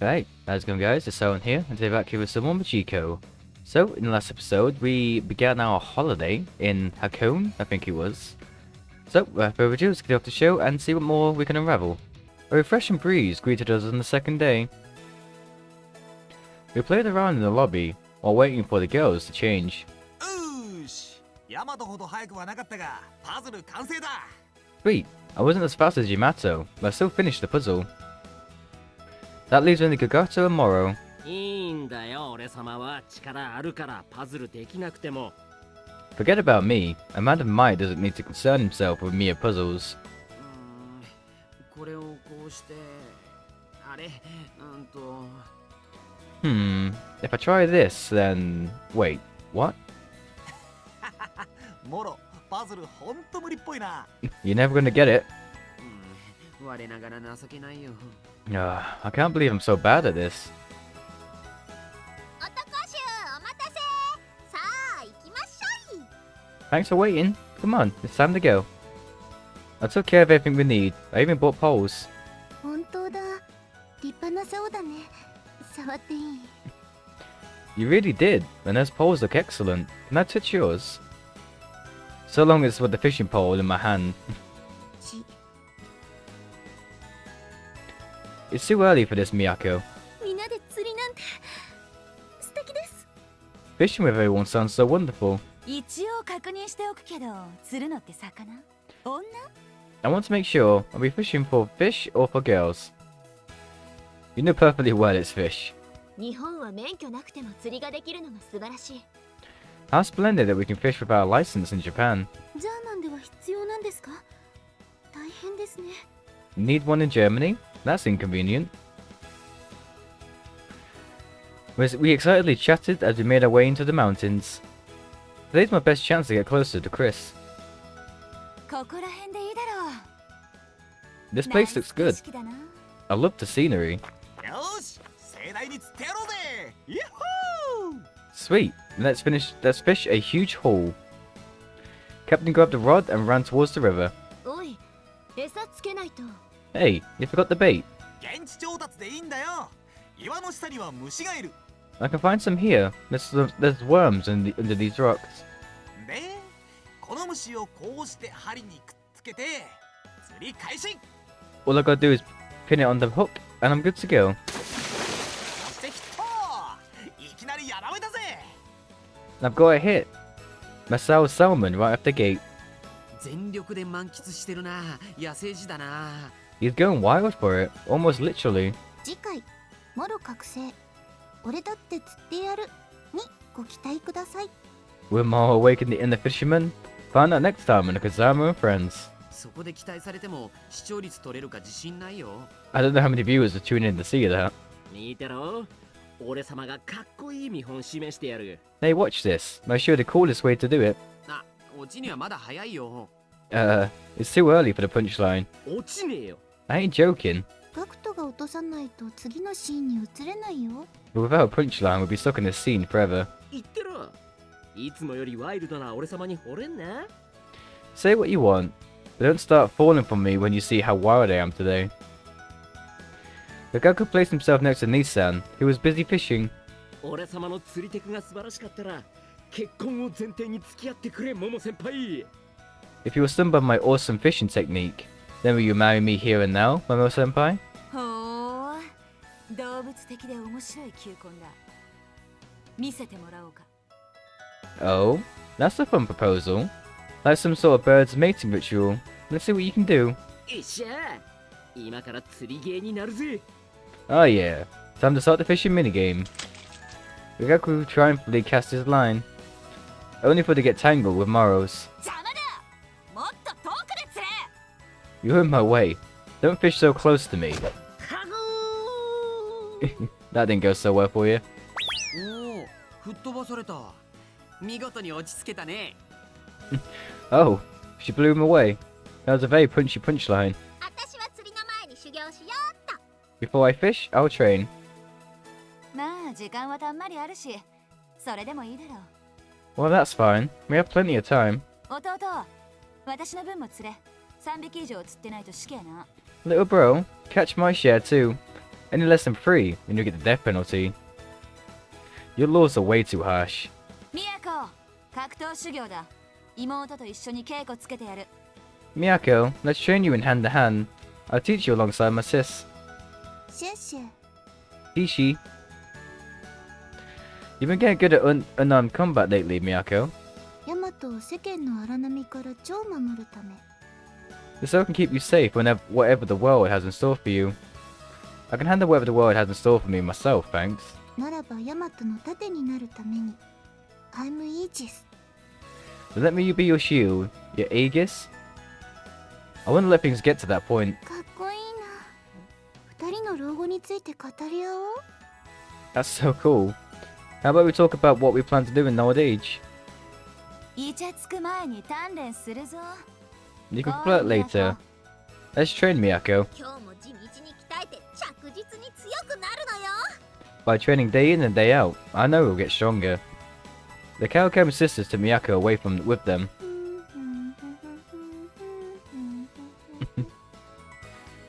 Hey, how's it going guys? It's Owen here, and today we're back here with some more Majikoi. So, in the last episode, we began our holiday in Hakone, I think it was. So, without further ado, let's get off the show and see what more we can unravel. A refreshing breeze greeted us on the second day. We played around in the lobby, while waiting for the girls to change. Sweet, I wasn't as fast as Yamato, but I still finished the puzzle. That leaves only Kagato and Moro. Forget about me. A man of might doesn't need to concern himself with mere puzzles. If I try this, then... Wait, what? You're never gonna get it. I can't believe I'm so bad at this. Thanks for waiting. Come on, it's time to go. I took care of everything we need. I even bought poles. You really did, and those poles look excellent. Can I touch yours? So long as with the fishing pole in my hand. It's too early for this, Miyako. Fishing with everyone sounds so wonderful. I want to make sure, are we fishing for fish or for girls? You know perfectly well it's fish. How splendid that we can fish without a license in Japan. You need one in Germany? That's inconvenient. We excitedly chatted as we made our way into the mountains. Today's my best chance to get closer to Chris. This place looks good. I love the scenery. Sweet, let's fish a huge haul. Captain grabbed the rod and ran towards the river. Hey, you forgot the bait. I can find some here. There's worms under these rocks. All I gotta do is pin it on the hook and I'm good to go. I've got a hit. Masao salmon right off the gate. He's going wild for it, almost literally. Will Mao awaken the inner fisherman? Find out next time on the Kazama and Friends. I don't know how many viewers are tuning in to see that. Hey, watch this. I'll show you the coolest way to do it. It's too early for the punchline. I ain't joking. But without a punchline, we'll be stuck in this scene forever. Say what you want, but don't start falling for me when you see how wild I am today. Kagaku placed himself next to Nissan, who was busy fishing. If you were stunned by my awesome fishing technique, then will you marry me here and now, Momo-senpai? Oh, that's a fun proposal. Like some sort of bird's mating ritual. Let's see what you can do. Oh yeah, time to start the fishing minigame. Kagaku triumphantly cast his line, only for it to get tangled with Moro's. You're in my way. Don't fish so close to me. That didn't go so well for you. Oh, she blew him away. That was a very punchy punchline. Before I fish, I'll train. Well, that's fine. We have plenty of time. Little bro, catch my share too. Any less than 3, and you get the death penalty. Your laws are way too harsh. Miyako, let's train you in hand to hand. I'll teach you alongside my sis. Ishi. You've been getting good at unarmed combat lately, Miyako. The sword can keep you safe whatever the world has in store for you. I can handle whatever the world has in store for me myself, thanks. Then let me be your shield, your Aegis. I wouldn't let things get to that point. That's so cool. How about we talk about what we plan to do in old age? You can flirt later. Let's train, Miyako. By training day in and day out, I know we'll get stronger. The Kawakami sisters took Miyako away with them.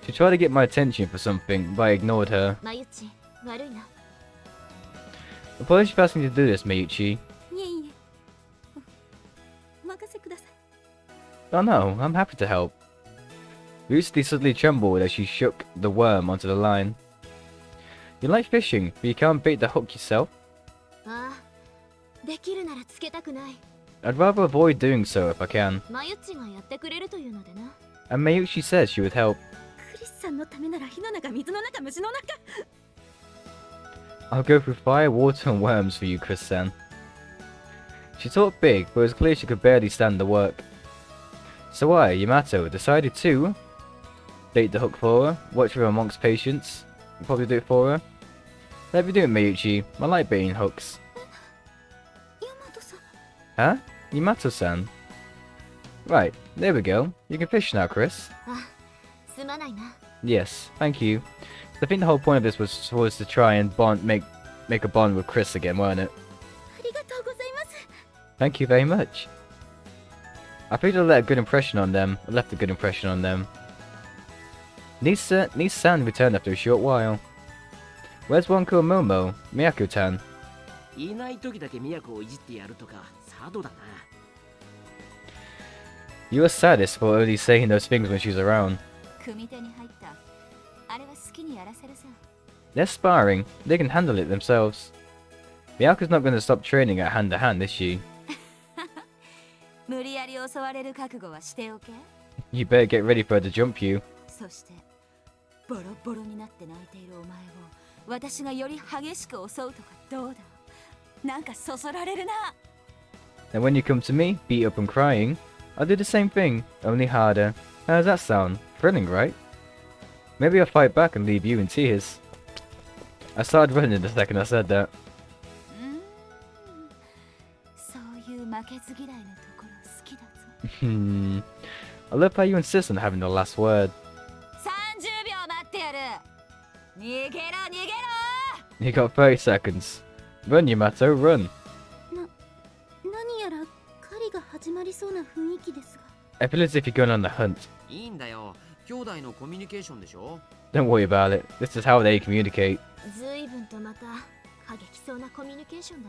She tried to get my attention for something, but I ignored her. Apologies for asking you to do this, Mayuchi. Oh no, I'm happy to help. Ryusuke suddenly trembled as she shook the worm onto the line. You like fishing, but you can't bait the hook yourself? I'd rather avoid doing so if I can. And Mayuchi says she would help. I'll go through fire, water and worms for you, Chris-san. She talked big, but it was clear she could barely stand the work. So I, Yamato, decided to bait the hook for her, watch her amongst patience, and probably do it for her. Let me do it, Mayuchi. I like baiting hooks. Huh? Yamato-san? Right, there we go. You can fish now, Chris. Yes, thank you. I think the whole point of this was to try and make a bond with Chris again, weren't it? Thank you very much. I think I left a good impression on them. Nice-san returned after a short while. Where's Wonko and Momo? Miyako-tan. You're a sadist for only saying those things when she's around. They're sparring. They can handle it themselves. Miyako's not going to stop training at hand to hand, is she? You better get ready for her to jump you. And when you come to me, beat up and crying, I'll do the same thing, only harder. How does that sound? Thrilling, right? Maybe I'll fight back and leave you in tears. I started running the second I said that. I love how you insist on having the last word. You got 30 seconds. Run, Yamato, run. I feel as if you're going on the hunt. Don't worry about it. This is how they communicate.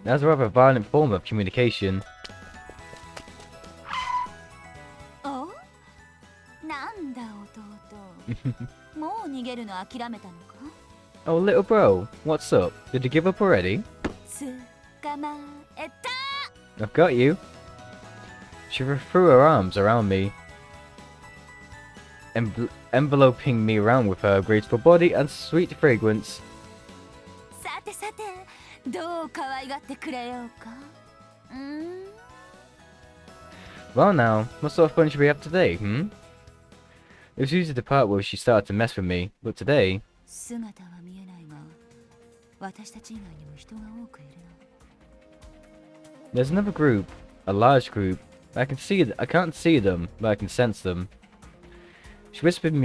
That's a rather violent form of communication. Oh, little bro, what's up? Did you give up already? I've got you. She threw her arms around me, enveloping me around with her graceful body and sweet fragrance. Well now, what sort of fun should we have today, It was usually the part where she started to mess with me, but today... There's another group, a large group. I can't see them, but I can sense them. She whispered in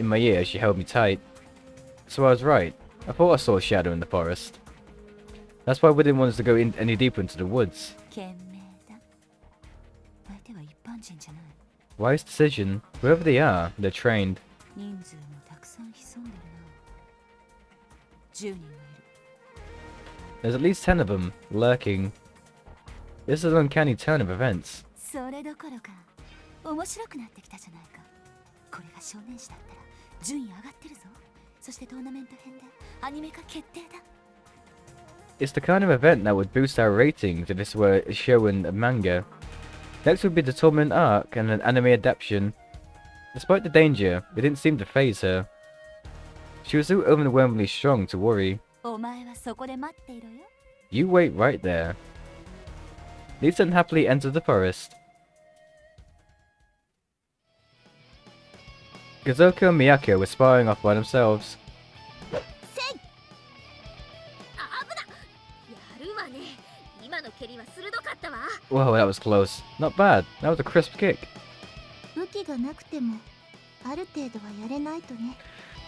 my ear as she held me tight. So I was right. I thought I saw a shadow in the forest. That's why we didn't want us to go any deeper into the woods. Wise decision. Whoever they are, they're trained. There's at least 10 of them lurking. This is an uncanny turn of events. それどころか面白くなってきたじゃないか。これが少年誌だったら順位上がってるぞ。そしてトーナメント編でアニメ化決定だ。 It's the kind of event that would boost our ratings if this were a show in a manga. Next would be the tournament arc and an anime adaptation. Despite the danger, it didn't seem to faze her. She was too overwhelmingly strong to worry. お前はそこで待っていろよ。 You wait right there. Lisa unhappily entered the forest. Kazuko and Miyako were sparring off by themselves. Whoa, that was close. Not bad. That was a crisp kick. I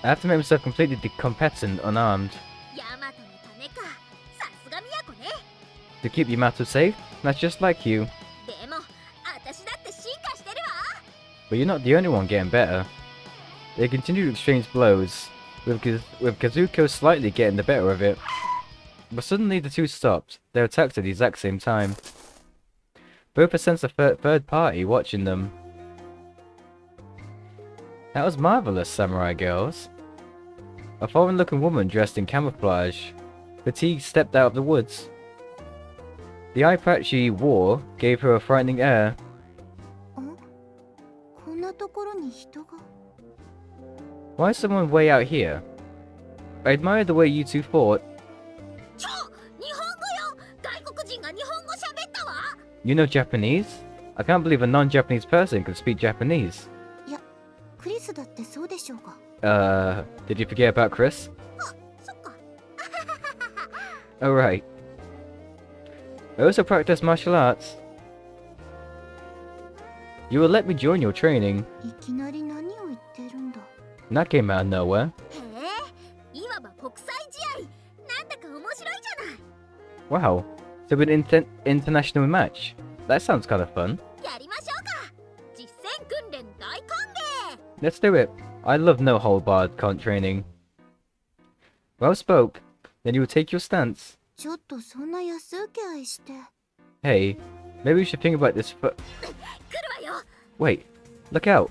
have to make myself completely competent unarmed. To keep Yamato safe? That's just like you. But you're not the only one getting better. They continue to exchange blows, with Kazuko slightly getting the better of it. But suddenly the two stopped. They attacked at the exact same time. Both sense a third party watching them. That was marvelous, samurai girls. A foreign-looking woman dressed in camouflage. Fatigue stepped out of the woods. The eye patch she wore gave her a frightening air. Why is someone way out here? I admire the way you two fought. You know Japanese? I can't believe a non-Japanese person can speak Japanese. Did you forget about Chris? Oh right. I also practice martial arts. You will let me join your training. That came out of nowhere. Wow, so an international match. That sounds kind of fun. Let's do it. I love no hold barred training. Well spoke. Then you will take your stance. Hey, maybe we should think about this for— Wait, look out.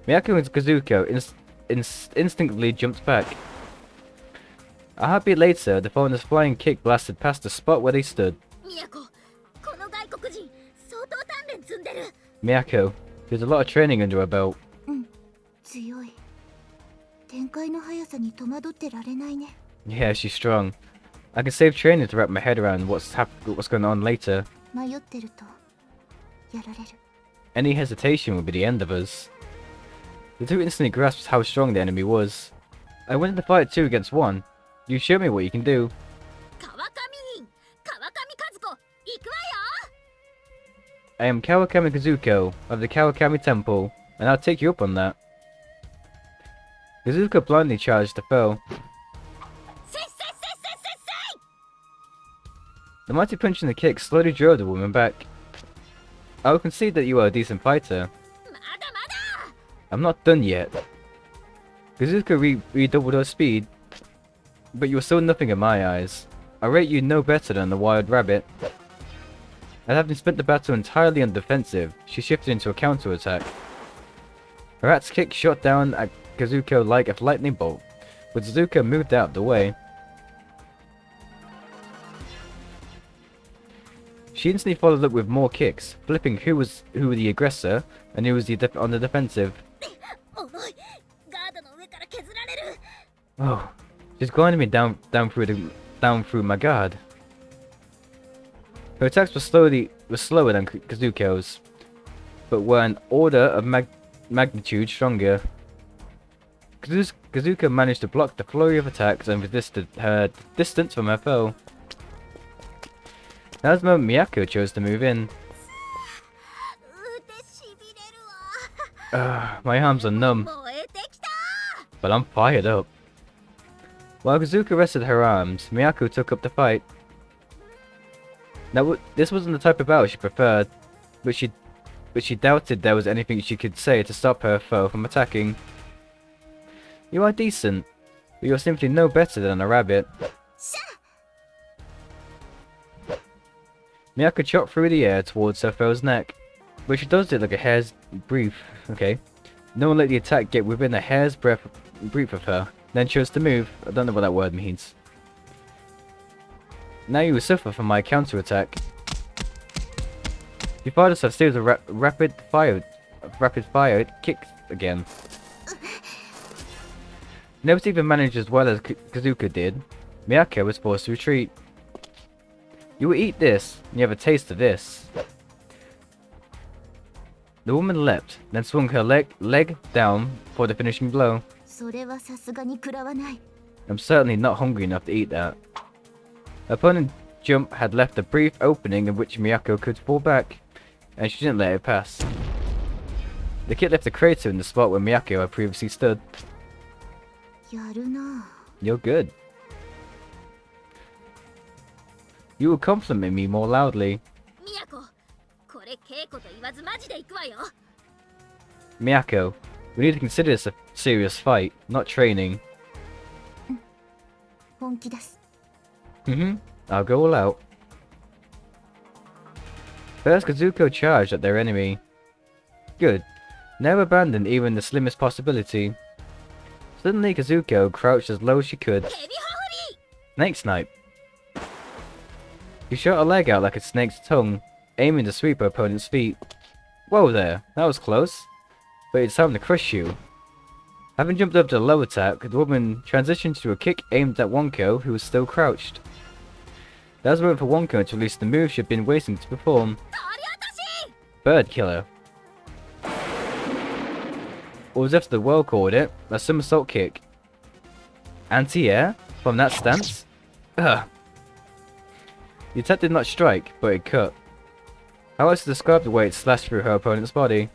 Miyako and Kazuko instinctively jumped back. A heartbeat later, the foreigner's flying kick blasted past the spot where they stood. Miyako, there's a lot of training under her belt. Yeah, she's strong. I can save training to wrap my head around what's going on later. Any hesitation would be the end of us. The two instantly grasped how strong the enemy was. I went into the fight 2 against 1. You show me what you can do. I am Kawakami Kazuko of the Kawakami Temple, and I'll take you up on that. Kazuko blindly charged the foe. The mighty punch and the kick slowly drove the woman back. I will concede that you are a decent fighter. I'm not done yet. Kazuko redoubled her speed, but you are still nothing in my eyes. I rate you no better than the wild rabbit. And having spent the battle entirely on defensive, she shifted into a counter-attack. Her axe kick shot down at Kazuko like a lightning bolt, but Kazuko moved out of the way. She instantly followed up with more kicks, flipping who was the aggressor and who was on the defensive. Oh, she's grinding me down through my guard. Her attacks were slower than Kazuko's, but were an order of magnitude stronger. Kazuko managed to block the flurry of attacks and resisted her distance from her foe. That was the moment Miyako chose to move in. My arms are numb, but I'm fired up. While Kazuko rested her arms, Miyako took up the fight. Now, this wasn't the type of battle she preferred, but she doubted there was anything she could say to stop her foe from attacking. You are decent. But you're simply no better than a rabbit. Miyako chopped through the air towards her foe's neck, but she does it like a hair's breadth. Okay. No one let the attack get within a hair's breadth of her, then chose to move. I don't know what that word means. Now you will suffer from my counterattack. You fired us a series of rapid fire kicks again. Never even managed as well as Kazuka did. Miyako was forced to retreat. You will eat this, and you have a taste of this. The woman leapt, then swung her leg down for the finishing blow. I'm certainly not hungry enough to eat that. Her opponent's jump had left a brief opening in which Miyako could fall back, and she didn't let it pass. The kick left a crater in the spot where Miyako had previously stood. You're good. You will compliment me more loudly. Miyako, we need to consider this a serious fight, not training. I'll go all out. First, Kazuko charged at their enemy. Good. Never abandon even the slimmest possibility. Suddenly, Kazuko crouched as low as she could. Snake snipe. She shot her leg out like a snake's tongue, aiming to sweep her opponent's feet. Whoa there, that was close. But it's time to crush you. Having jumped up to the low attack, the woman transitioned to a kick aimed at Wonko, who was still crouched. That was a moment for Wonko to release the move she had been waiting to perform. Bird Killer. Or as if the world called it, a somersault kick. Anti-air? From that stance? Ugh. The attack did not strike, but it cut. How else to describe the way it slashed through her opponent's body?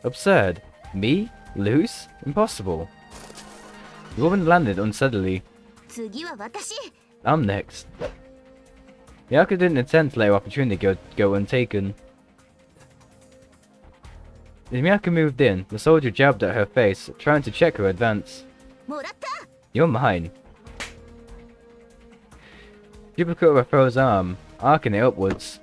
Absurd. Me? Lose? Impossible. The woman landed unsteadily. I'm next. Miyako didn't intend to let her opportunity go untaken. As Miyako moved in, the soldier jabbed at her face, trying to check her advance. You're mine. Duplicate of her foe's arm, arcing it upwards.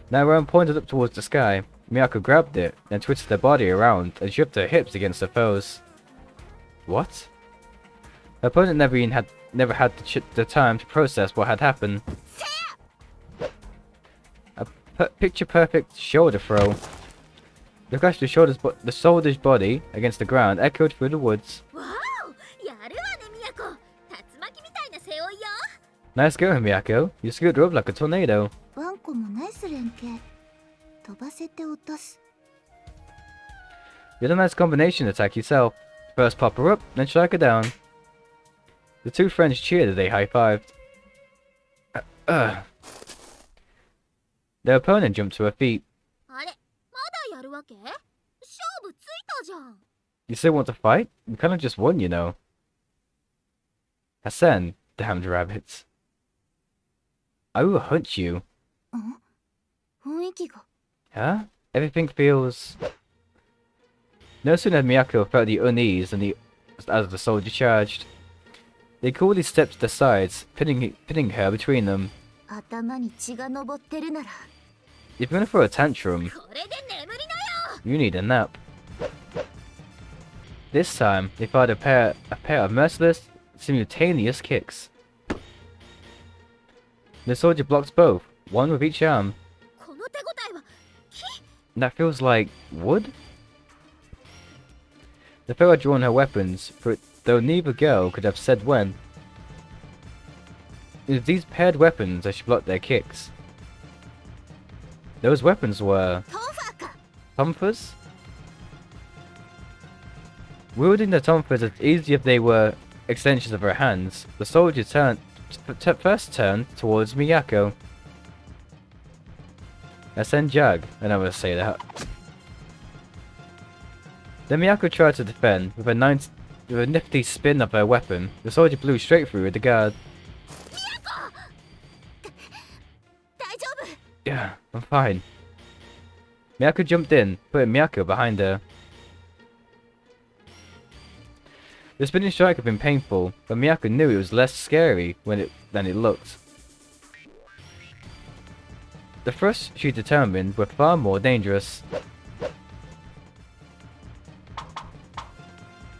Now her arm pointed up towards the sky. Miyako grabbed it, then twisted her body around and shoved her hips against her foe's. What? Her opponent never had the time to process what had happened. A picture-perfect shoulder throw. The crash of the soldier's body against the ground echoed through the woods. Nice going, Miyako. You screwed her up like a tornado. You had a nice combination attack yourself. First pop her up, then strike her down. The two friends cheered as they high-fived. Their opponent jumped to her feet. You still want to fight? You kinda just won, you know. Hasen, damned rabbits. I will hunt you. Huh? Everything feels... No sooner had Miyako felt the unease as the soldier charged. They coolly stepped to the sides, pinning her between them. If you're gonna throw a tantrum, you need a nap. This time, they fired a pair of merciless, simultaneous kicks. The soldier blocked both, one with each arm. That feels like wood? The foe had drawn her weapons, though neither girl could have said when. It was these paired weapons that she blocked their kicks. Those weapons were... tonfas? Wielding the tonfas as easy if they were extensions of her hands, the soldier first turned towards Miyako. Asen Jag, I never say that. Then Miyako tried to defend with a nifty spin of her weapon. The soldier blew straight through the guard. Yeah, I'm fine. Miyako jumped in, putting Miyako behind her. The spinning strike had been painful, but Miyako knew it was less scary than it looked. The thrusts she determined were far more dangerous.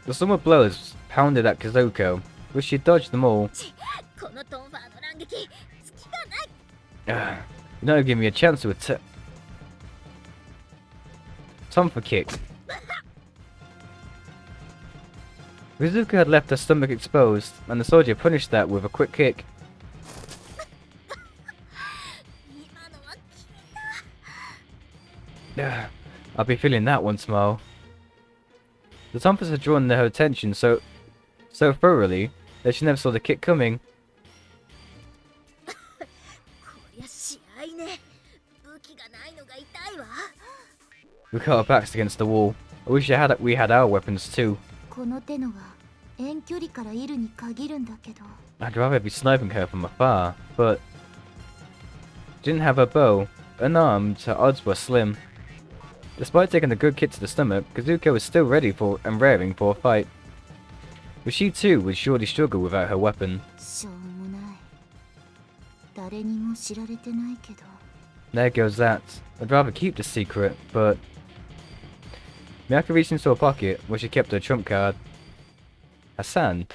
The summer blows pounded at Kazuko, but she dodged them all. You're not giving me a chance to attack. Time for kick. Kazuko had left her stomach exposed, and the soldier punished that with a quick kick. I'll be feeling that once more. The Tompers had drawn her attention so thoroughly that she never saw the kick coming. We cut our backs against the wall. I wish we had our weapons too. I'd rather be sniping her from afar, but she didn't have her bow. Unarmed, her odds were slim. Despite taking a good kick to the stomach, Kazuko was still ready for and raring for a fight. But she too would surely struggle without her weapon. There goes that. I'd rather keep the secret, but... Miyako reached into her pocket where she kept her trump card. Hassan.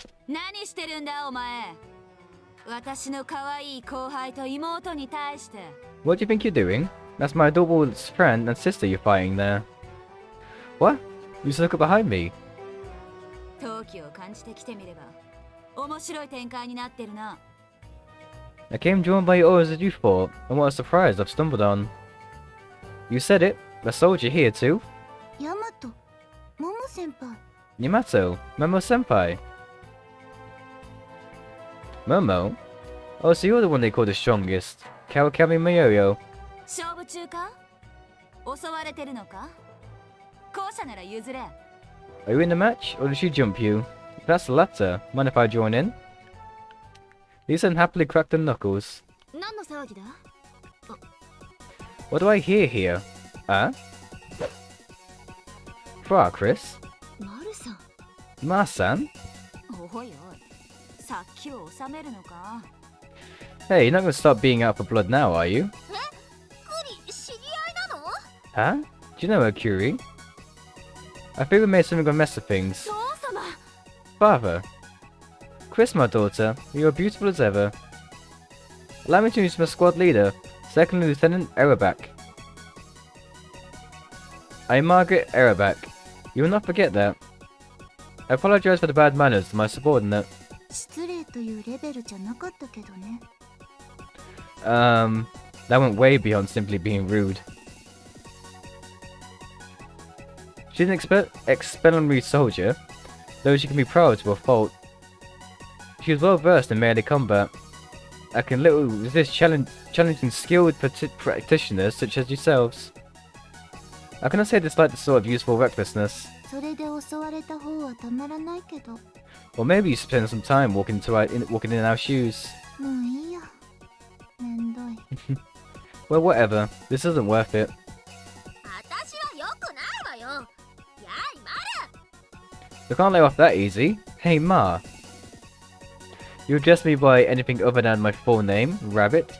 What do you think you're doing? That's my adorable friend and sister you're fighting there. What? You just look up behind me. I came drawn by your orders as you thought, and what a surprise I've stumbled on. You said it, a soldier here too? Yamato, Momo-senpai. Momo? Oh, so you're the one they call the strongest. Kawakami Miyoyo. Are you in the match, or did she jump you? If that's the latter, mind if I join in? Lisa unhappily cracked her knuckles. What do I hear here? Huh? Fra, Chris? Ma-san? Hey, you're not gonna stop being out for blood now, are you? Huh? Do you know her, Curie? I think we made something of a mess of things. Father. Chris, my daughter, you are beautiful as ever. Allow me to introduce my squad leader, Second Lieutenant Erebak. I am Margaret Erebak. You will not forget that. I apologize for the bad manners to my subordinate. That went way beyond simply being rude. She's an expelliarmused soldier, though she can be proud to a fault. She is well versed in melee combat. I can little resist challenging skilled practitioners such as yourselves. I cannot say dislike the sort of useful recklessness. Or maybe you spend some time walking in our shoes. Well, whatever. This isn't worth it. You can't lay off that easy. Hey, Ma. You address me by anything other than my full name, Rabbit?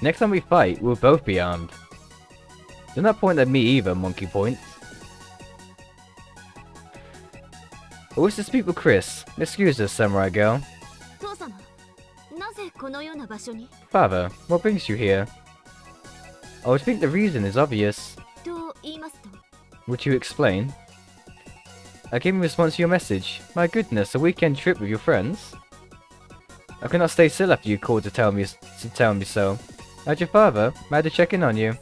Next time we fight, we'll both be armed. Do not point at me either, Monkey Point. I wish to speak with Chris. Excuse us, Samurai Girl. Father, what brings you here? I would think the reason is obvious. Would you explain? I came in response to your message. My goodness, a weekend trip with your friends? I could not stay still after you called to tell me so. How's your father? I had to check in on you.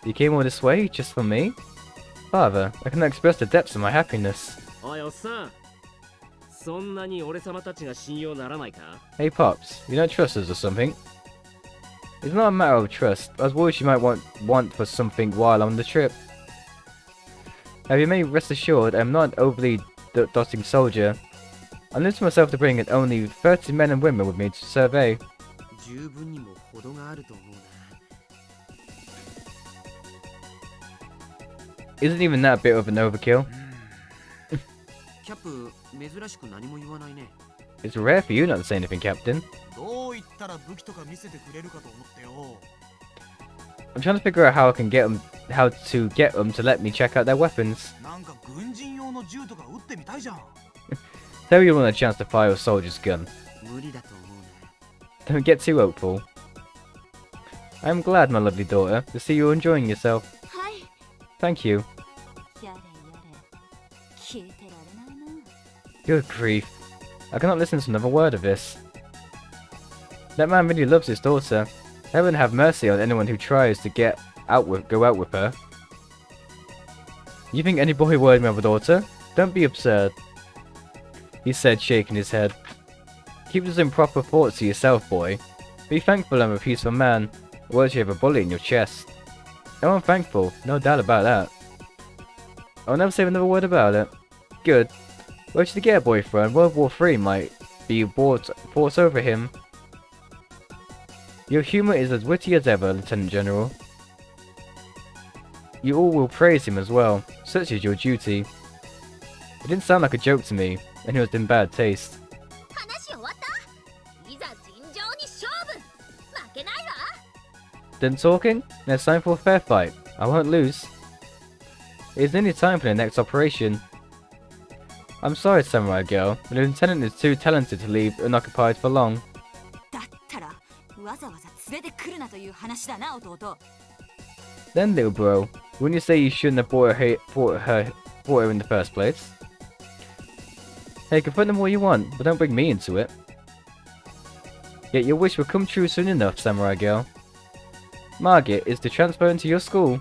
You came all this way just for me? Father, I cannot express the depths of my happiness. Hey Pops, you don't trust us or something? It's not a matter of trust. I was worried you might want for something while on the trip. Have you may rest assured I am not an overly dotting soldier. I limit myself to bring in only 30 men and women with me to survey. Isn't even that a bit of an overkill? It's rare for you not to say anything, Captain. I'm trying to figure out how I can get them, to let me check out their weapons. Tell you want a chance to fire a soldier's gun. Don't get too hopeful. I'm glad, my lovely daughter, to see you enjoying yourself. Thank you. Good grief. I cannot listen to another word of this. That man really loves his daughter. Heaven have mercy on anyone who tries to go out with her. You think any boy would have a daughter? Don't be absurd. He said, shaking his head. Keep those improper thoughts to yourself, boy. Be thankful I'm a peaceful man, or else you have a bullet in your chest. Oh, I'm thankful, no doubt about that. I'll never say another word about it. Good. Where should he get a boyfriend? World War III might be fought over him. Your humour is as witty as ever, Lieutenant General. You all will praise him as well. Such is your duty. It didn't sound like a joke to me, and it was in bad taste. Done talking? Now it's time for a fair fight. I won't lose. It is nearly time for the next operation. I'm sorry, Samurai Girl, but the Lieutenant is too talented to leave unoccupied for long. Then, little bro, wouldn't you say you shouldn't have brought her in the first place? Hey, confront them all you want, but don't bring me into it. Yet your wish will come true soon enough, Samurai Girl. Margit is to transfer into your school.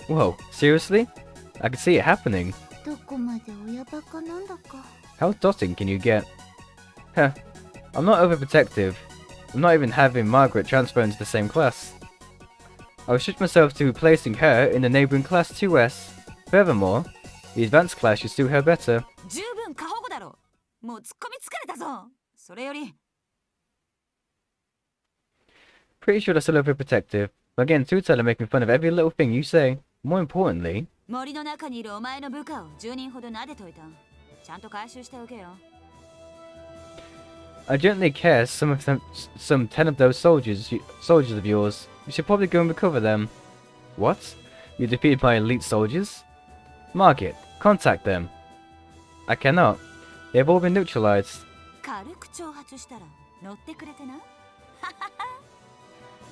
Whoa, seriously? I can see it happening. How dotting can you get? Heh, I'm not overprotective. I'm not even having Margaret transfer into the same class. I restrict myself to placing her in the neighbouring class 2S. Furthermore, the advanced class should suit her better. Pretty sure that's a little bit protective. But again, Tutela making fun of every little thing you say. More importantly, I gently cast some 10 of those soldiers of yours. You should probably go and recover them. What? You defeated my elite soldiers? Margit, contact them. I cannot. They have all been neutralized.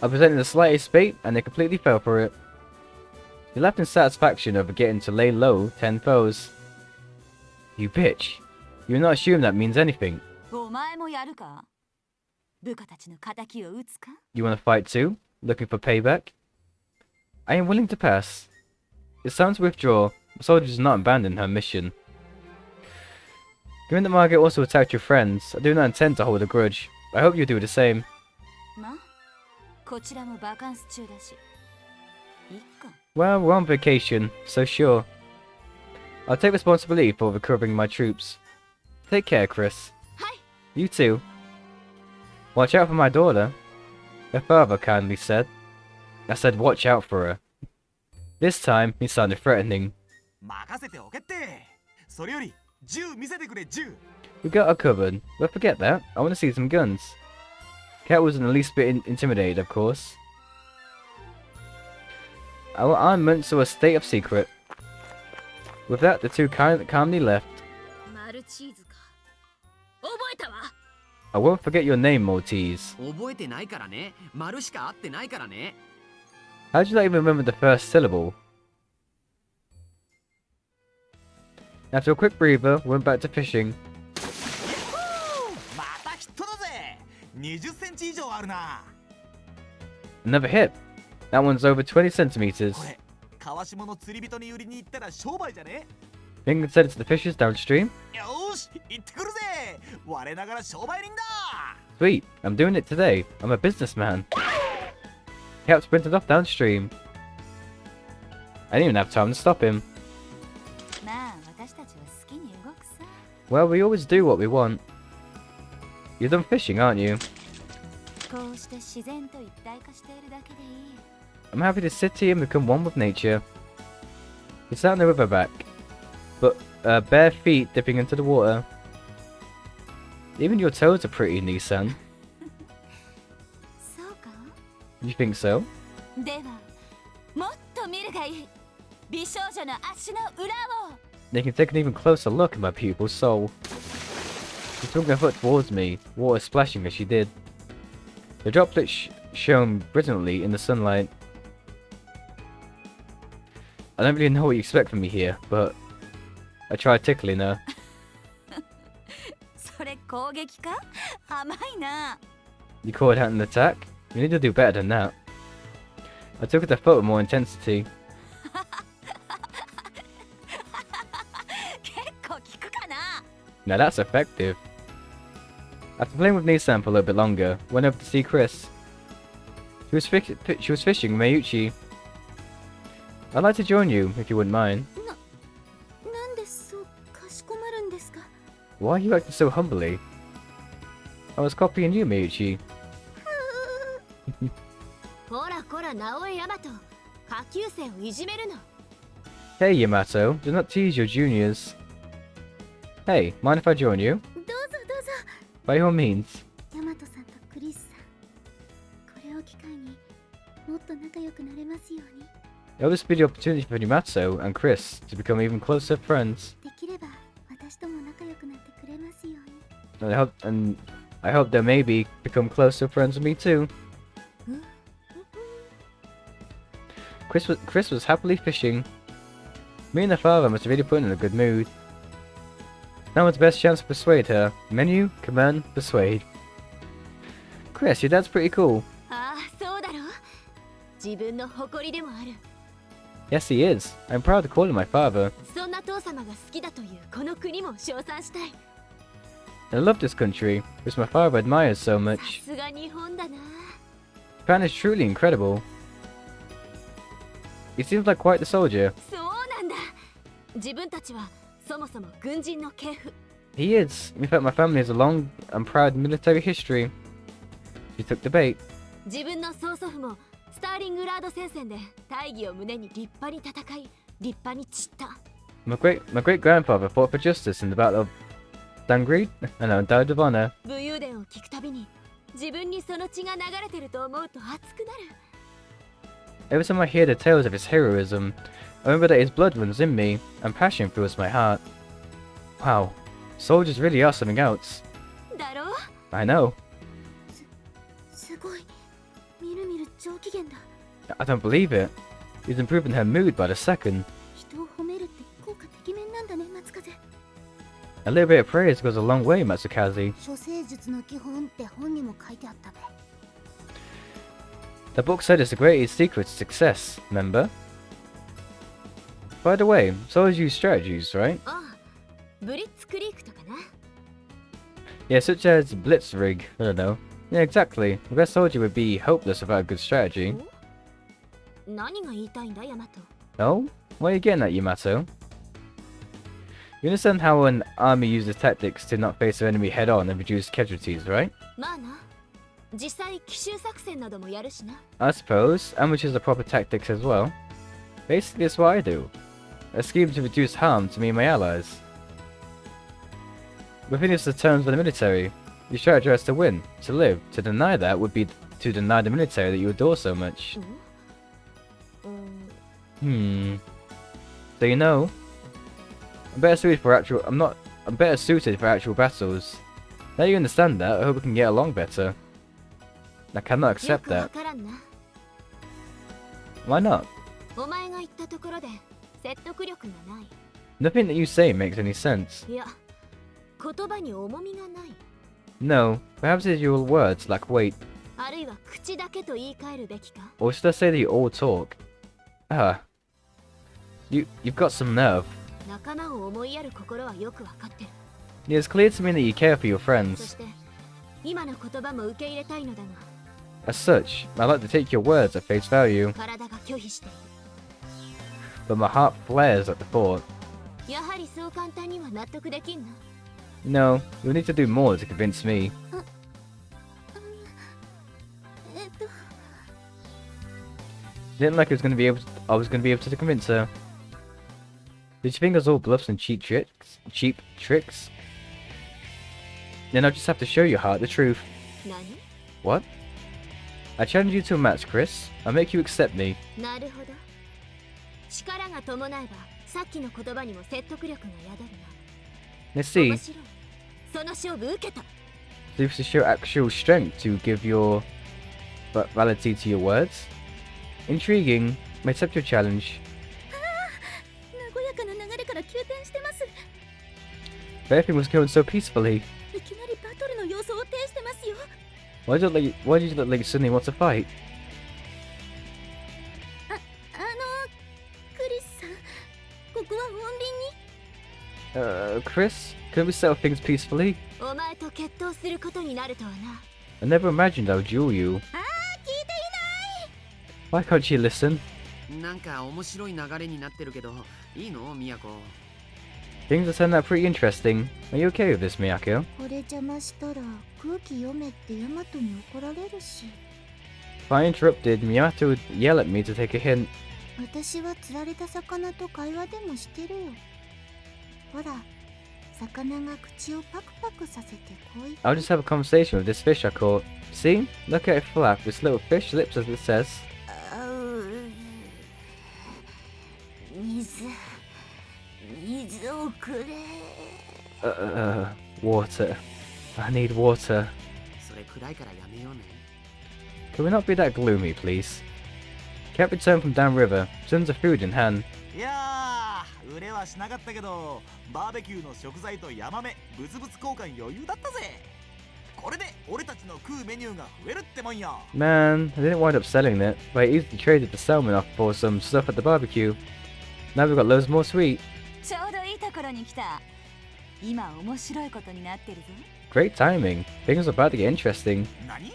I presented the slightest bait, and they completely fell for it. He laughed in satisfaction over getting to lay low 10 foes. You bitch. You not assume that means anything. You wanna fight too? Looking for payback? I am willing to pass. It's time to withdraw. The soldier does not abandon her mission. Given that Margaret also attacked your friends, I do not intend to hold a grudge. I hope you do the same. Well, we're on vacation, so sure. I'll take responsibility for recovering my troops. Take care, Chris. You too. Watch out for my daughter. Her father kindly said. I said watch out for her. This time, he sounded threatening. We got her covered, but forget that. I want to see some guns. Cat wasn't the least bit intimidated, of course. Our armaments are a state of secret. With that, the two calmly left. I won't forget your name, Maltese. How'd you not even remember the first syllable? After a quick breather, we went back to fishing. Another hit. That one's over 20 centimeters. England said it's the fishes downstream. Sweet, I'm doing it today. I'm a businessman. Cap sprinted off downstream. I didn't even have time to stop him. Well, we always do what we want. You're done fishing, aren't you? I'm happy to sit here and become one with nature. You sat on the riverbank, but bare feet dipping into the water. Even your toes are pretty, Nissan. そうか You think so? ではもっと見るがいい美少女の足の裏を They can take an even closer look at my pupil's soul. She took her foot towards me, water splashing as she did. The droplets shone brilliantly in the sunlight. I don't really know what you expect from me here, but I tried tickling her. それ攻撃か甘いな You called out an attack? You need to do better than that. I took the foot with more intensity. 結構効くかな Now that's effective. After playing with Nissan for a little bit longer, went over to see Chris. She was fishing Mayuchi. I'd like to join you, if you wouldn't mind. なんでそうかしこまるんですか Why are you acting so humbly? I was copying you, Mayuchi. ほらこら直江大和下級生をいじめるの Hey, Yamato, do not tease your juniors. Hey, mind if I join you? どうぞどうぞ By all means. 大和さんとクリスさんこれを機会にもっと仲良くなれますように It'll just be the opportunity for Yamato and Chris to become even closer friends. できれば私とも仲良くなってくれますように And I hope they'll maybe become closer friends with me too. Chris was happily fishing. Me and the father must have really put in a good mood. Now was the best chance to persuade her. Menu, command, persuade. Chris, your dad's pretty cool. ああそうだろ自分の誇りでもある Yes, he is. I'm proud to call him my father. そんな父様が好きだというこの国も称賛したい I love this country, which my father admires so さ much. すが日本だな Japan is truly incredible. He seems like quite the soldier. そうなんだ自分たちはそもそも軍人の系譜 He is. In fact, my family has a long and proud military history. She took the bait. 自分の曽祖父もスターリングラード戦線で大義を胸に立派に戦い立派に散った My great grandfather fought for justice in the Battle of Dangri and died of honor. 武勇伝を聞くたびに自分にその血が流れてると思うと熱くなる Every time I hear the tales of his heroism, I remember that his blood runs in me and passion fills my heart. Wow, soldiers really are something else. だろ I know. すごいみるみる上機嫌だ I don't believe it. He's improving her mood by the second. 人を褒めるって効果てきめんなんだね松風 A little bit of praise goes a long way, Matsukaze. 処世術の基本って本にも書いてあったべ The book said it's the greatest secret to success, remember? By the way, soldiers use strategies, right? ああブリッツクリークとかな Yeah, such as Blitzkrieg, I don't know. Yeah, exactly. The best soldier would be hopeless without a good strategy. 何が言いたいんだヤマト No? What are you getting at, Yamato? You understand how an army uses tactics to not face their enemy head-on and reduce casualties, right? まあな実際奇襲作戦などもやるしな I suppose, and which is the proper tactics as well. Basically, it's what I do. A scheme to reduce harm to me and my allies. Within the terms of the military, you strategize to win, to live. To deny that would be to deny the military that you adore so much. So you know, I'm better suited for actual battles. Now you understand that, I hope we can get along better. I cannot accept that. からんな Why not? お前が言ったところで説得力がない Nothing that you say makes any sense. いや言葉に重みがない No, perhaps your words lack weight. あるいは口だけと言い換えるべきか Or should I say that you all talk? You've got some nerve. 仲間を思いやる心はよくわかってる It's clear to me that you care for your そ friends. して今の言葉も受け入れたいのだが As such, I'd like to take your words at face value, 体が拒否している but my heart flares at the thought. やはりそう簡単には納得できんな No, you'll need to do more to convince me. えっと Didn't like I was gonna be able to convince her. Did you think it was all bluffs and cheap tricks? Cheap tricks? Then I'll just have to show your heart the truth. Nani? What? I challenge you to a match, Chris. I'll make you accept me. なるほど。力が伴えば、さっきの言葉にも説得力が宿るな。 Let's see. 面白い。その勝負受けた。So you have to show actual strength to give your validity to your words. Intriguing. I accept your challenge. 和やかな流れから急転してます。 But everything was going so peacefully. いきなりバトルの様相を呈してますよ。Why did you look like you suddenly want to fight? クリスさん、ここは穏便に。 Chris? Couldn't we settle things peacefully? お前と決闘することになるとはな。 I never imagined I would duel you. 聞いていない。 Why can't you listen? なんか面白い流れになってるけど、いいの、ミヤコ。 Things are turning out pretty interesting. Are you okay with this, Miyako? これ邪魔したら空気読めってヤマトに怒られるし。 If I interrupted, Miyato would yell at me to take a hint. 私は釣られた魚と会話でもしてるよ。ほら、魚が口をパクパクさせてこい。 I'll just have a conversation with this fish I caught. See? Look at it flap, its little fish lips as it says. 水をくれ。 Water. I need water. それ暗いからやめようね。 Can we not be that gloomy, please? Can't return from downriver. Tons of food in hand. いやー、売れはしなかったけど、バーベキューの食材とヤマメ、物々交換余裕だったぜ。これで俺たちの食うメニューが増えるってもんよ。 Man, I didn't wind up selling it, but I easily traded the salmon off for some stuff at the barbecue. Now we've got loads more sweet. ちょうどいいところに来た。今面白いことになってるぞ。 Great timing. Things are about to get interesting. 何？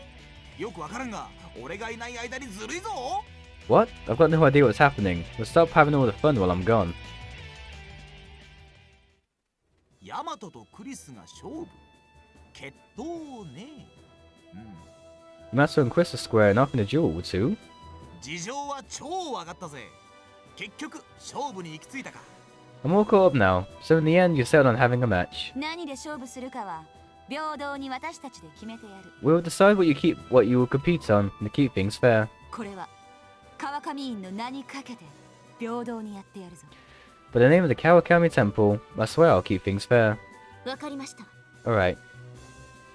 よくわからんが、俺がいない間にずるいぞ。 What? I've got no idea what's happening. We'll stop having all the fun while I'm gone. ヤマトとクリスが勝負。決闘ね。Master and Chris are squaring off in a duel too. 事情は超わかったぜ。結局勝負に行き着いたか。 I'm all caught up now, so in the end you settled on having a match. 何で勝負するかは平等に私たちで決めてやる。 We'll decide what you will compete on to keep things fair. これは川上院の名にかけて平等にやってやるぞ。 By the name of the Kawakami Temple, I swear I'll keep things fair. わかりました。 Alright.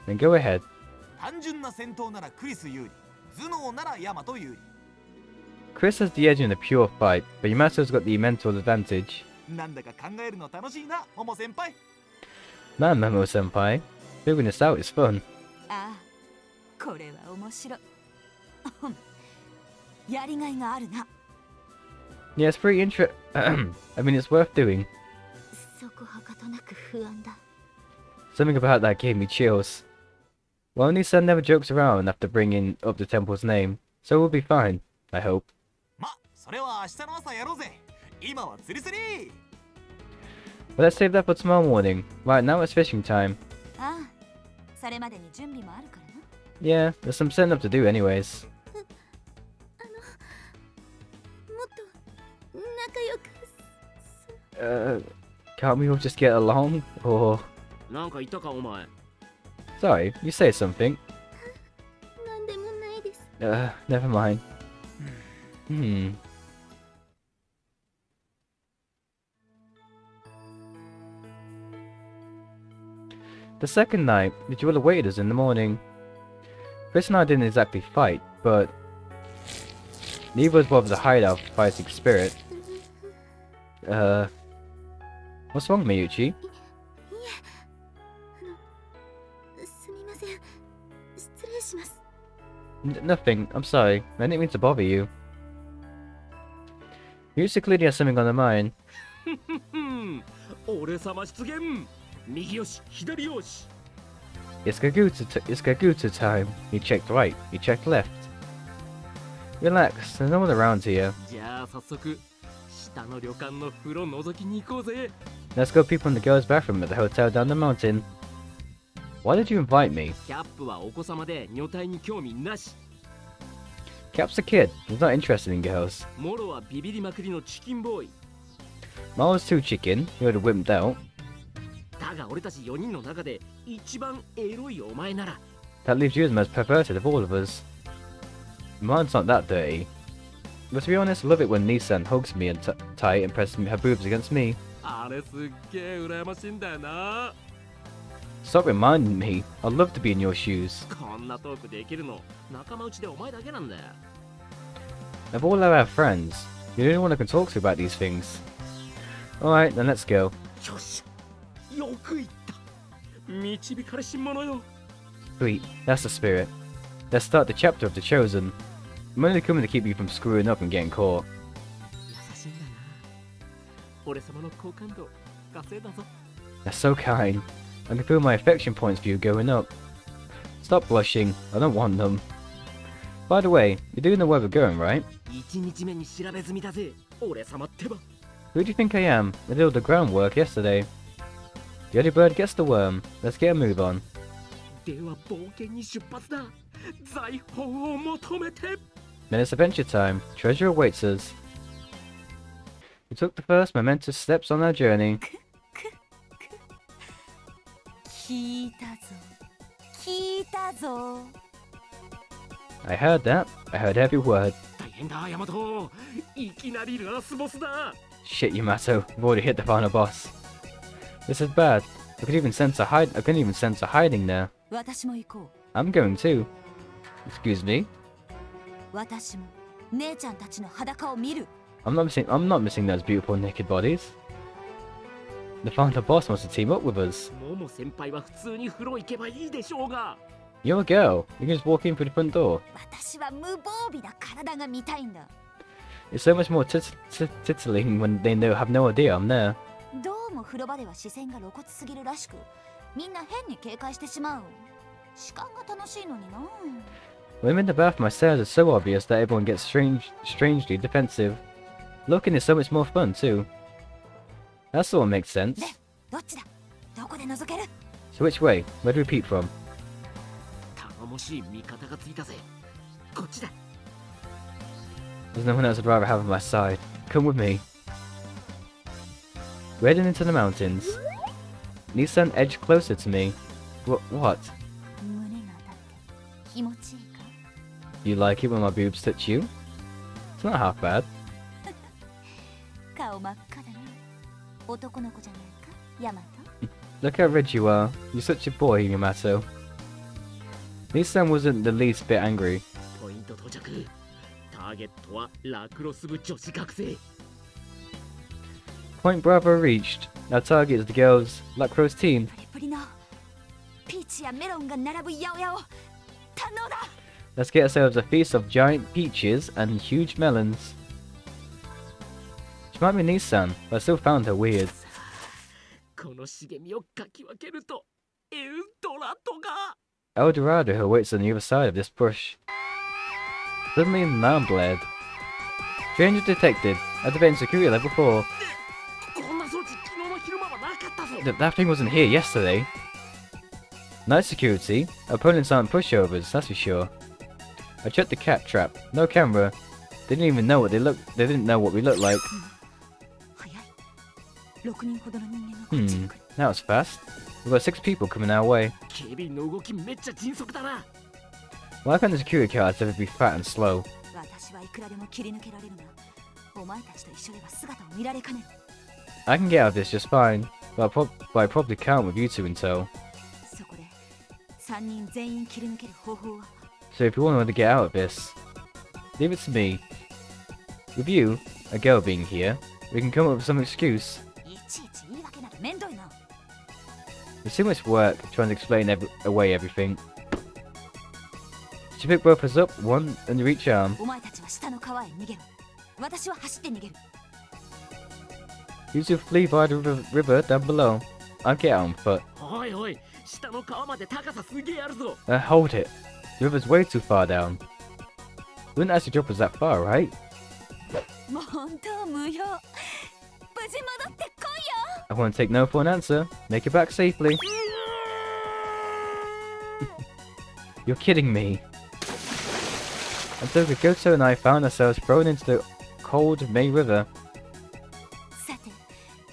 Then go ahead. 単純な戦闘ならクリス有利、頭脳ならヤマト有利。 Chris has the edge in a pure fight, but Yamato's got the mental advantage. なんだか考えるの楽しいな、モモ先輩。 Man, Memo-senpai. Figuring this out is fun. ああ、これは面白い。やりがいがあるな。 Yeah, it's pretty I mean, it's worth doing. そこはかとなく不安だ。 Something about that gave me chills. Well, Oni-san never jokes around after bringing up the temple's name, so we'll be fine, I hope. ま、それは明日の朝やろうぜ。今は釣りすり。 But let's save that for tomorrow morning. Right now it's fishing time. ああ、それまでに準備もあるからな。Yeah, there's some setting up to do anyways. もっと仲良く。Can't we all just get along? Or... なんか言ったか、お前。 Sorry, you say something. なんでもないです。 Never mind. The second night, the duel awaited us in the morning. Chris and I didn't exactly fight, but neither was bothered to hide our fighting spirit. What's wrong, Miyuchi? すみません。失礼します。 Nothing, I'm sorry. I didn't mean to bother you. Miyuchi clearly has something on her mind. 俺様出現。右よし、左よし。 It's Kaguta time. He checked right, he checked left. Relax, there's no one around here. じゃあ早速、下の旅館の風呂覗きに行こうぜ。 Let's go peep on the girls' bathroom at the hotel down the mountain. Why did you invite me? キャップはお子様で女体に興味なし。Cap's a kid. He's not interested in girls. モロはビビりまくりのチキンボーイ。 Miles too chicken. He would have whipped out. だが俺たち4人の中で一番エロいお前なら That leaves you as the most perverted of all of us. Mine's not that dirty. But to be honest, I love it when Nissan hugs me and tight and presses her boobs against me. あれすっげえ羨ましいんだよな。 Stop reminding me. I'd love to be in your shoes. こんなトークできるの仲間内でお前だけなんだよ。 Of all our friends, you're the only one I can talk to about these things. Alright, then let's go. よし、よく言った。導かれし者よ。 Sweet, that's the spirit. Let's start the chapter of the Chosen. I'm only coming to keep you from screwing up and getting caught. 優しいんだな。俺様の好感度稼いだぞ。 That's so kind. I can feel my affection points for you going up. Stop blushing, I don't want them. By the way, you do know where we're going, right? 1日目に調べ済みだぜ。俺様ってば。 Who do you think I am? I did all the groundwork yesterday. The early bird gets the worm. Let's get a move on. では冒険に出発だ。財宝を求めて。 Then it's adventure time. Treasure awaits us. We took the first momentous steps on our journey. 聞いたぞ聞いたぞ I heard that. I heard every word. 大変だ、ヤマト。いきなりラスボスだ。 Shit, Yamato. We've already hit the final boss. This is bad. I couldn't even sense a hiding there. 私も行こ I'm going too. Excuse me. う私も姉ちゃんたちの裸を見る I'm not missing those beautiful naked bodies. The final boss wants to team up with us. モモ先輩は普通に風呂行けばいいでしょうが。 You're a girl. You can just walk in through the front door. 私は無防備な体が見たいんだ It's so much more tittling when they have no idea I'm there. どうも風呂場では視線が露骨すぎるらしくみんな変に警戒してしまう視観が楽しいのにな When I'm in the bath, my stares are so obvious that everyone gets strangely defensive. Looking is so much more fun too. That sort of makes sense. でどっちだどこで覗ける So which way? Where do we peep from? 頼もしい味方がついたぜ。こっちだ。 There's no one else I'd rather have on my side. Come with me. We're heading into the mountains. Nissan edged closer to me. What? 胸が当たって気持ちいいか You like it when my boobs touch you? It's not half bad. 顔真っ赤だね男の子じゃないかヤマト Look how red you are. You're such a boy, Yamato. Nissan wasn't the least bit angry. ポイント到着。ターゲットはラクロス部女子学生。 Point Bravo reached. Our target is the girls' lacrosse team. プリプリのピーチやメロンが並ぶ八百屋を堪能だ Let's get ourselves a feast of giant peaches and huge melons. She might be Nissan, but I still found her weird. この茂みをかき分けるとエルドラドが。 El Dorado awaits on the other side of this bush. Suddenly an alarm blared. Stranger detected. Activating security level 4. こんな装置昨日の昼間はなかったぞ。 That thing wasn't here yesterday. Nice security. Opponents aren't pushovers, that's for sure. I checked the cat trap. No camera. They didn't even know what they didn't know what we looked like. 早い6人ほどの人間がこっちに来る That was fast. We've got 6 people coming our way. 警備員の動きめっちゃ迅速だな。 Why can't the security guards ever be fat and slow? 私はいくらでも切り抜けられるがお前たちと一緒では姿を見られかねる I can get out of this just fine, but I probably can't with you two in tow. そこで3人全員切り抜ける方法は So if you want to get out of this, leave it to me. With you, a girl being here, we can come up with some excuse. いちいち言い訳ならめんどいな There's too much work trying to explain away everything. She picked both of us up, one under each arm. お前たちは下の川へ逃げろ私は走って逃げる You two flee by the river down below. I'll get out on foot. おいおい、下の川まで高さすげえあるぞ。 Hold it. The river's way too far down. Wouldn't actually drop us that far, right? もう本当無用無事戻ってこいよ I won't take no for an answer. Make it back safely. You're kidding me. until Kyoto and I found ourselves thrown into the cold May River. さて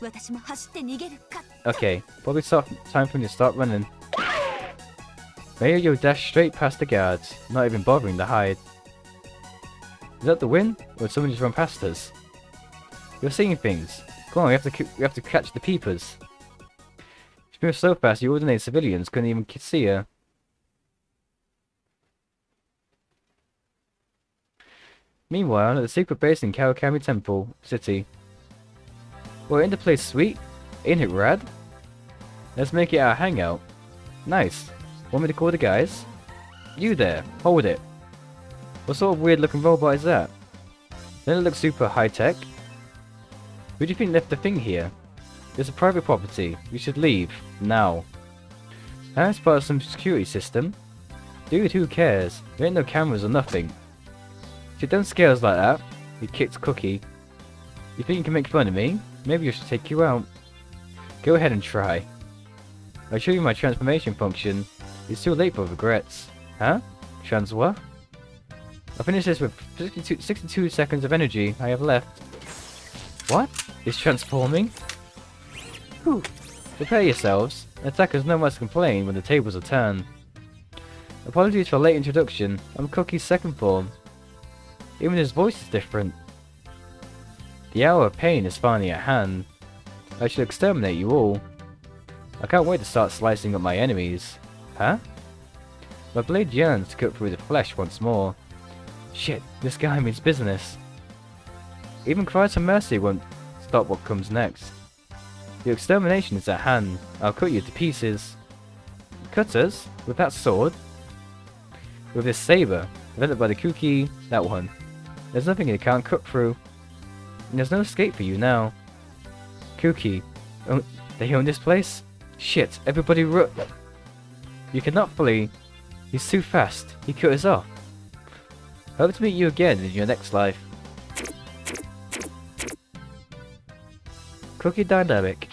私も走って逃げるか Okay, probably time for me to start running. Mayo dashed straight past the guards, not even bothering to hide. Is that the win, or did someone just run past us? You're seeing things. Come on, we have to catch the peepers. She moved so fast, you ordinary civilians couldn't even see her. Meanwhile, at the secret base in Kawakami Temple City. Well, ain't the place sweet? Ain't it rad? Let's make it our hangout. Nice. Want me to call the guys? You there, hold it. What sort of weird looking robot is that? Doesn't it look super high tech? Who do you think left the thing here? It's a private property. We should leave. Now. It's part of some security system. Dude, who cares? There ain't no cameras or nothing. Shit, don't scare us like that. He kicked Cookie. You think you can make fun of me? Maybe I should take you out. Go ahead and try. I'll show you my transformation function. It's too late for regrets. Huh? Trans what? I'll finish this with 62 seconds of energy I have left. What? It's transforming? Whew. Prepare yourselves. Attackers know much to complain when the tables are turned. Apologies for late introduction. I'm Cookie's second form. Even his voice is different. The hour of pain is finally at hand. I should exterminate you all. I can't wait to start slicing up my enemies. Huh? My blade yearns to cut through the flesh once more. Shit, this guy means business. Even cries for mercy won't stop what comes next. The extermination is at hand. I'll cut you to pieces. Cutters? With that sword? With this saber, developed by the Kuki, that one. There's nothing it can't cut through. And there's no escape for you now. Kuki. Oh, they own this place? Shit, everybody You cannot flee. He's too fast. He cut us off. Hope to meet you again in your next life. Cookie Dynamic.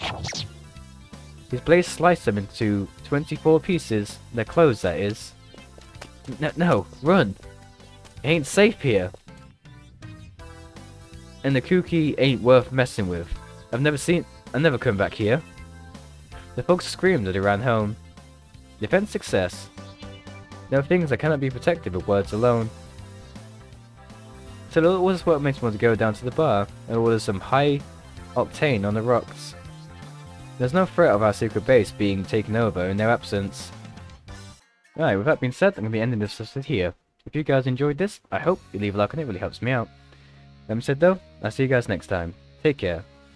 His blade sliced them into 24 pieces. Their clothes, that is. No, run! It ain't safe here. And the Kuki ain't worth messing with. I've never come back here. The folks screamed as they ran home. Defense success. There are things that cannot be protected with words alone. So that was what makes me want to go down to the bar and order some high octane on the rocks. There's no threat of our secret base being taken over in their absence. Alright, with that being said, I'm going to be ending this episode here. If you guys enjoyed this, I hope you leave a like on it, really helps me out. That being said though, I'll see you guys next time. Take care.